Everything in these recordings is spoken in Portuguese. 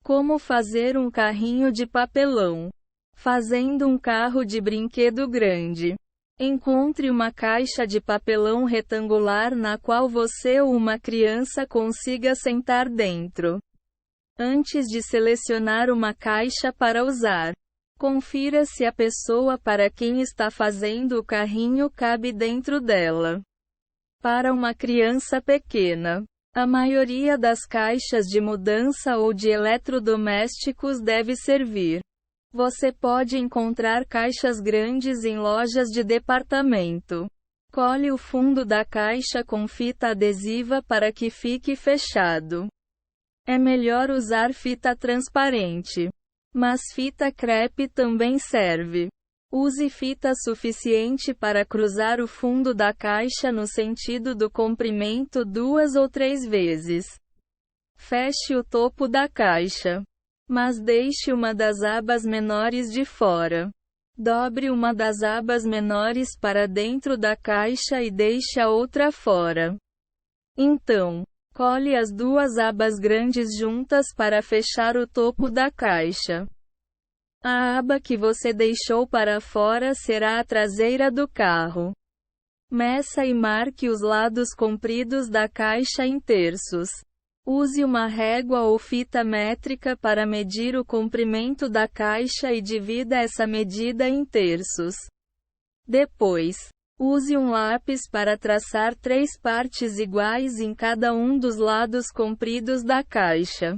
Como fazer um carrinho de papelão? Fazendo um carro de brinquedo grande. Encontre uma caixa de papelão retangular na qual você ou uma criança consiga sentar dentro. Antes de selecionar uma caixa para usar, confira se a pessoa para quem está fazendo o carrinho cabe dentro dela. Para uma criança pequena, a maioria das caixas de mudança ou de eletrodomésticos deve servir. Você pode encontrar caixas grandes em lojas de departamento. Cole o fundo da caixa com fita adesiva para que fique fechado. É melhor usar fita transparente, mas fita crepe também serve. Use fita suficiente para cruzar o fundo da caixa no sentido do comprimento 2 ou 3 vezes. Feche o topo da caixa, mas deixe uma das abas menores de fora. Dobre uma das abas menores para dentro da caixa e deixe a outra fora. Então, cole as duas abas grandes juntas para fechar o topo da caixa. A aba que você deixou para fora será a traseira do carro. Meça e marque os lados compridos da caixa em terços. Use uma régua ou fita métrica para medir o comprimento da caixa e divida essa medida em terços. Depois, use um lápis para traçar 3 partes iguais em cada um dos lados compridos da caixa.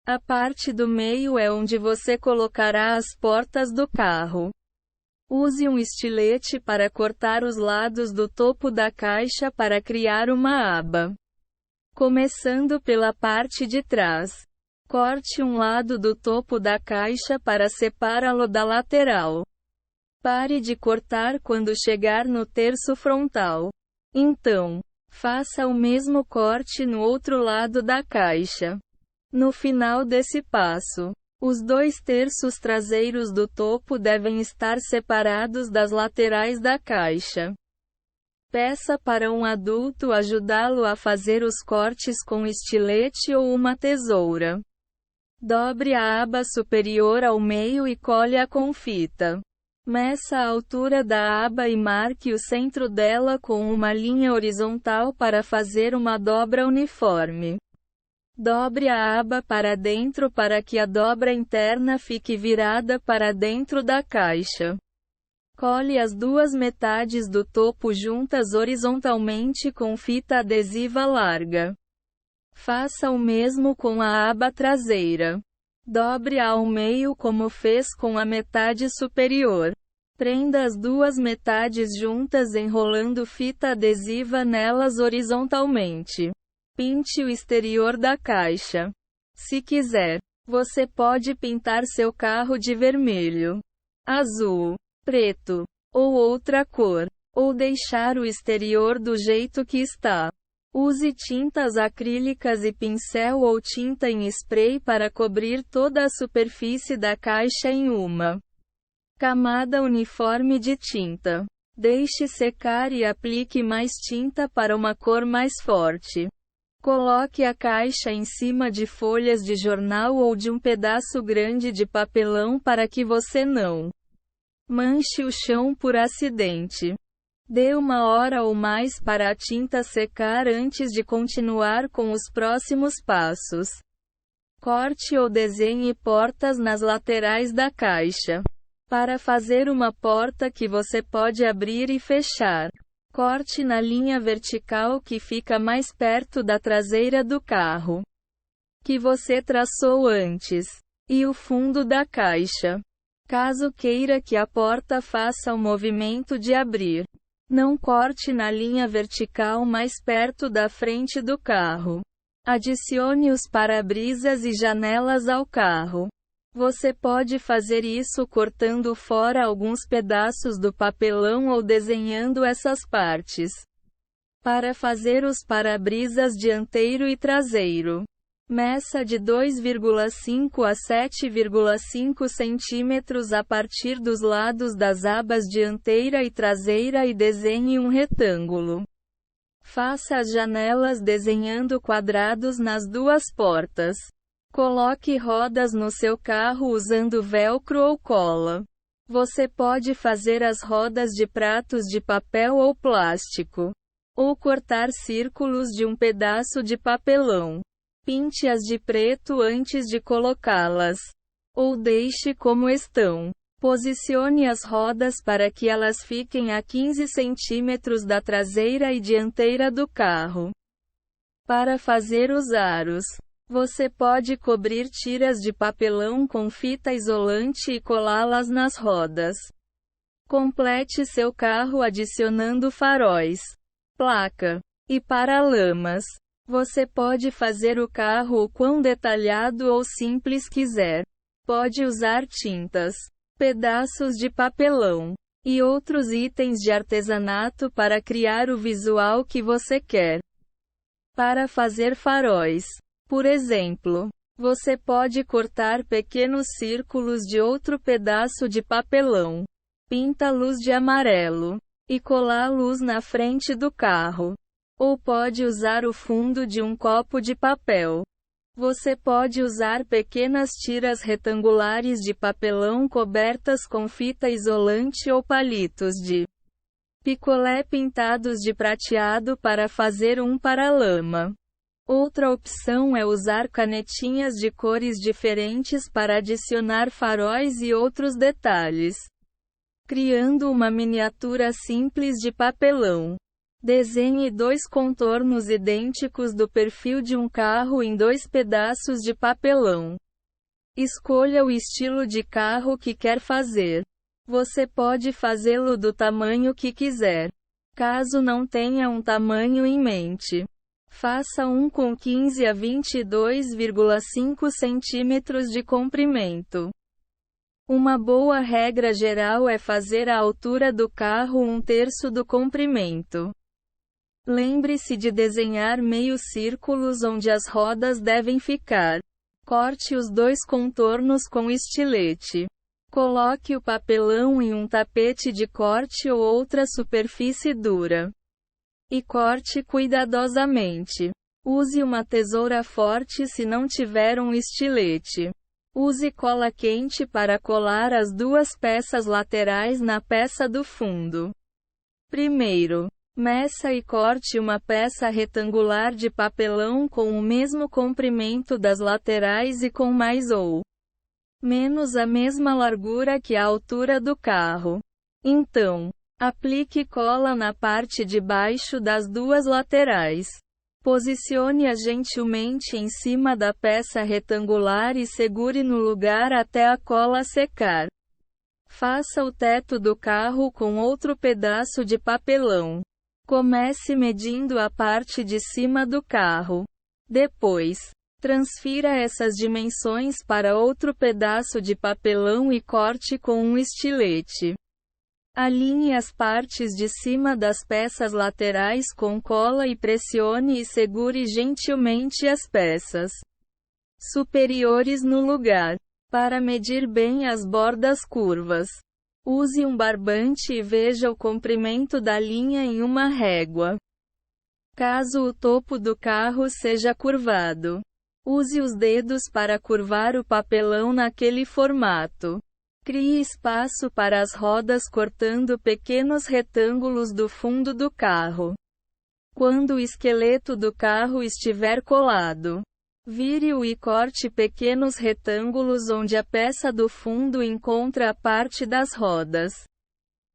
A parte do meio é onde você colocará as portas do carro. Use um estilete para cortar os lados do topo da caixa para criar uma aba. Começando pela parte de trás. Corte um lado do topo da caixa para separá-lo da lateral. Pare de cortar quando chegar no terço frontal. Então, faça o mesmo corte no outro lado da caixa. No final desse passo, os 2 terços traseiros do topo devem estar separados das laterais da caixa. Peça para um adulto ajudá-lo a fazer os cortes com estilete ou uma tesoura. Dobre a aba superior ao meio e cole-a com fita. Meça a altura da aba e marque o centro dela com uma linha horizontal para fazer uma dobra uniforme. Dobre a aba para dentro para que a dobra interna fique virada para dentro da caixa. Cole as 2 metades do topo juntas horizontalmente com fita adesiva larga. Faça o mesmo com a aba traseira. Dobre-a ao meio como fez com a metade superior. Prenda as 2 metades juntas enrolando fita adesiva nelas horizontalmente. Pinte o exterior da caixa. Se quiser, você pode pintar seu carro de vermelho, azul, preto, ou outra cor, ou deixar o exterior do jeito que está. Use tintas acrílicas e pincel ou tinta em spray para cobrir toda a superfície da caixa em uma camada uniforme de tinta. Deixe secar e aplique mais tinta para uma cor mais forte. Coloque a caixa em cima de folhas de jornal ou de um pedaço grande de papelão para que você não manche o chão por acidente. Dê 1 hora ou mais para a tinta secar antes de continuar com os próximos passos. Corte ou desenhe portas nas laterais da caixa. Para fazer uma porta que você pode abrir e fechar, corte na linha vertical que fica mais perto da traseira do carro, que você traçou antes, e o fundo da caixa. Caso queira que a porta faça o movimento de abrir, não corte na linha vertical mais perto da frente do carro. Adicione os para-brisas e janelas ao carro. Você pode fazer isso cortando fora alguns pedaços do papelão ou desenhando essas partes. Para fazer os para-brisas dianteiro e traseiro, meça de 2,5 a 7,5 centímetros a partir dos lados das abas dianteira e traseira e desenhe um retângulo. Faça as janelas desenhando quadrados nas 2 portas. Coloque rodas no seu carro usando velcro ou cola. Você pode fazer as rodas de pratos de papel ou plástico. Ou cortar círculos de um pedaço de papelão. Pinte-as de preto antes de colocá-las. Ou deixe como estão. Posicione as rodas para que elas fiquem a 15 centímetros da traseira e dianteira do carro. Para fazer os aros, você pode cobrir tiras de papelão com fita isolante e colá-las nas rodas. Complete seu carro adicionando faróis, placa e paralamas. Você pode fazer o carro o quão detalhado ou simples quiser. Pode usar tintas, pedaços de papelão e outros itens de artesanato para criar o visual que você quer. Para fazer faróis, por exemplo, você pode cortar pequenos círculos de outro pedaço de papelão, pinta-los de amarelo e colá-los na frente do carro. Ou pode usar o fundo de um copo de papel. Você pode usar pequenas tiras retangulares de papelão cobertas com fita isolante ou palitos de picolé pintados de prateado para fazer um paralama. Outra opção é usar canetinhas de cores diferentes para adicionar faróis e outros detalhes, criando uma miniatura simples de papelão. Desenhe 2 contornos idênticos do perfil de um carro em 2 pedaços de papelão. Escolha o estilo de carro que quer fazer. Você pode fazê-lo do tamanho que quiser. Caso não tenha um tamanho em mente, faça um com 15 a 22,5 centímetros de comprimento. Uma boa regra geral é fazer a altura do carro 1/3 do comprimento. Lembre-se de desenhar meios círculos onde as rodas devem ficar. Corte os 2 contornos com estilete. Coloque o papelão em um tapete de corte ou outra superfície dura. E corte cuidadosamente. Use uma tesoura forte se não tiver um estilete. Use cola quente para colar as 2 peças laterais na peça do fundo. Primeiro, meça e corte uma peça retangular de papelão com o mesmo comprimento das laterais e com mais ou menos a mesma largura que a altura do carro. Então, aplique cola na parte de baixo das 2 laterais. Posicione-a gentilmente em cima da peça retangular e segure no lugar até a cola secar. Faça o teto do carro com outro pedaço de papelão. Comece medindo a parte de cima do carro. Depois, transfira essas dimensões para outro pedaço de papelão e corte com um estilete. Alinhe as partes de cima das peças laterais com cola e pressione e segure gentilmente as peças superiores no lugar. Para medir bem as bordas curvas, use um barbante e veja o comprimento da linha em uma régua. Caso o topo do carro seja curvado, use os dedos para curvar o papelão naquele formato. Crie espaço para as rodas cortando pequenos retângulos do fundo do carro. Quando o esqueleto do carro estiver colado, vire-o e corte pequenos retângulos onde a peça do fundo encontra a parte das rodas.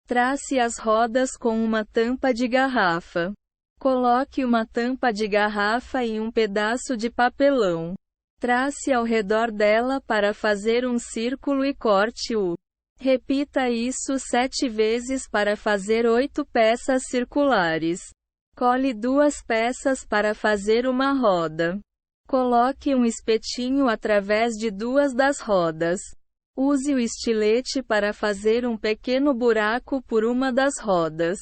Trace as rodas com uma tampa de garrafa. Coloque uma tampa de garrafa em um pedaço de papelão. Trace ao redor dela para fazer um círculo e corte-o. Repita isso 7 vezes para fazer 8 peças circulares. Cole 2 peças para fazer uma roda. Coloque um espetinho através de 2 das rodas. Use o estilete para fazer um pequeno buraco por uma das rodas.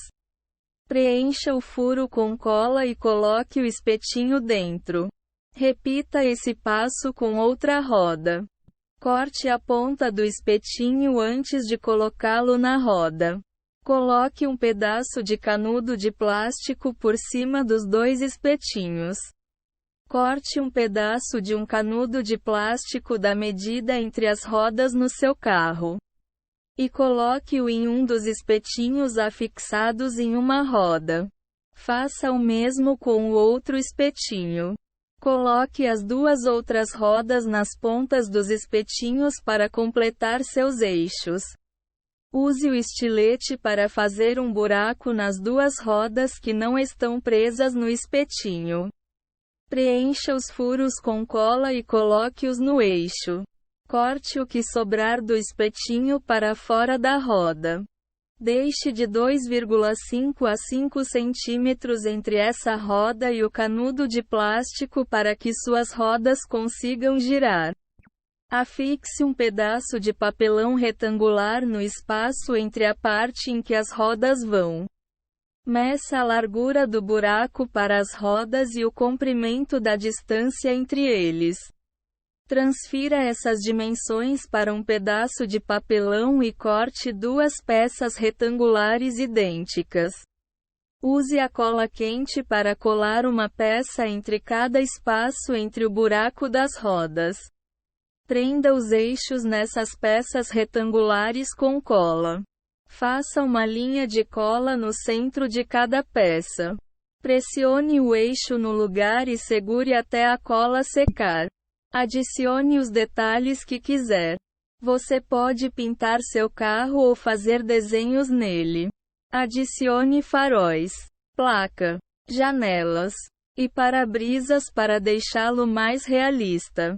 Preencha o furo com cola e coloque o espetinho dentro. Repita esse passo com outra roda. Corte a ponta do espetinho antes de colocá-lo na roda. Coloque um pedaço de canudo de plástico por cima dos 2 espetinhos. Corte um pedaço de um canudo de plástico da medida entre as rodas no seu carro e coloque-o em um dos espetinhos afixados em uma roda. Faça o mesmo com o outro espetinho. Coloque as duas outras rodas nas pontas dos espetinhos para completar seus eixos. Use o estilete para fazer um buraco nas duas rodas que não estão presas no espetinho. Preencha os furos com cola e coloque-os no eixo. Corte o que sobrar do espetinho para fora da roda. Deixe de 2,5 a 5 centímetros entre essa roda e o canudo de plástico para que suas rodas consigam girar. Afixe um pedaço de papelão retangular no espaço entre a parte em que as rodas vão. Meça a largura do buraco para as rodas e o comprimento da distância entre eles. Transfira essas dimensões para um pedaço de papelão e corte duas peças retangulares idênticas. Use a cola quente para colar uma peça entre cada espaço entre o buraco das rodas. Prenda os eixos nessas peças retangulares com cola. Faça uma linha de cola no centro de cada peça. Pressione o eixo no lugar e segure até a cola secar. Adicione os detalhes que quiser. Você pode pintar seu carro ou fazer desenhos nele. Adicione faróis, placa, janelas e para-brisas para deixá-lo mais realista.